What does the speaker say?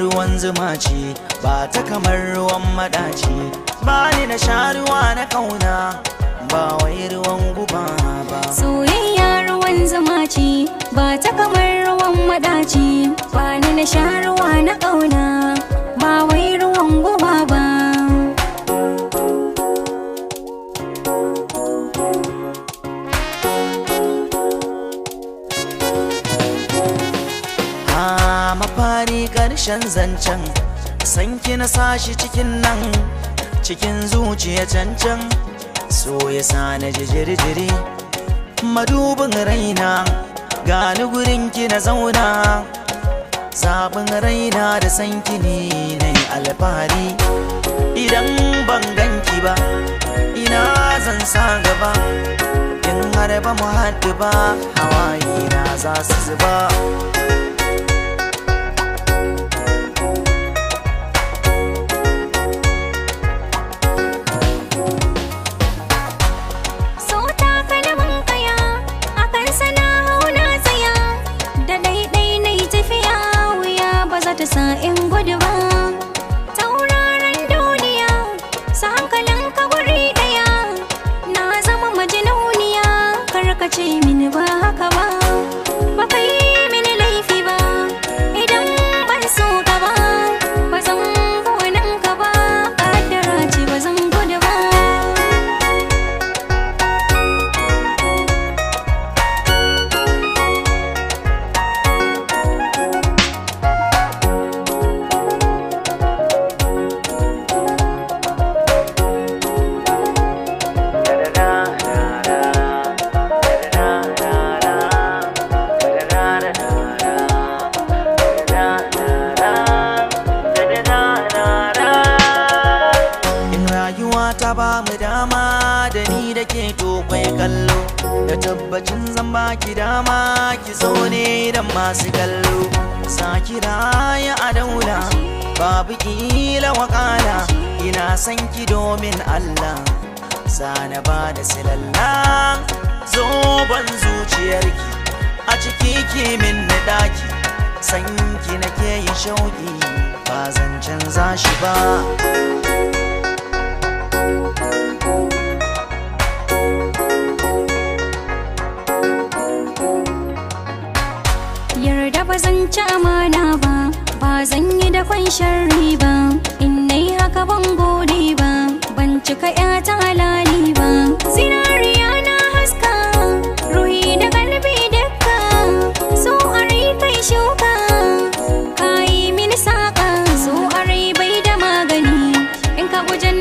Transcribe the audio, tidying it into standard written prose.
ruwan zuma ce ba ta kamar ruwan madaci, ba ni na sha ruwa na kauna ba wai ruwan guba ba. Soyayya ruwan zuma ce ba ta kamar ruwan madaci, ba ni na sha ruwa na kauna ba wai ruwan guba ba. Mafari ƙarshen zancen sanki na sashi cikin nan cikin zuciya cancan, so ya sa na jijiri madubin raina gani gurinki na zauna, zaɓin raina da sanki ne na yi alfahari. Idan ban ganki ba ina zan sa gaba, in har ba mu haɗu ba hawaye na za su zuba. Ta sa in gudu ba tauraron duniya sa hankalin ka guri daya, na zama majnuniya karkace mini ba haka ba, ba kai mini laifi ba idan ban so ka ba, ba zan gonan ka ba, kaddara ce ba zan gudu ba. Ta ba mu dama da ni da ke to kwai kallo, da tabbacin zan baki dama ki zo ne dan masu kallo. Sa kira ya a daula babu kila wakala, ina san ki domin Allah sana ba da silalla. Zoban zuciyarki a ciki ki min na daki, san ki nake yin shauki ba zan canza shi ba. Yarda ba zan ci amana ba, ba zan yi da kwan sharri ba, in nai haka ban gode ba, ban cika ta halali ba. Zinariya na haska ruhi da kalbi dukka, so a rai kai shuka ka yi mini saka, so a rai bai da magani in ka gujen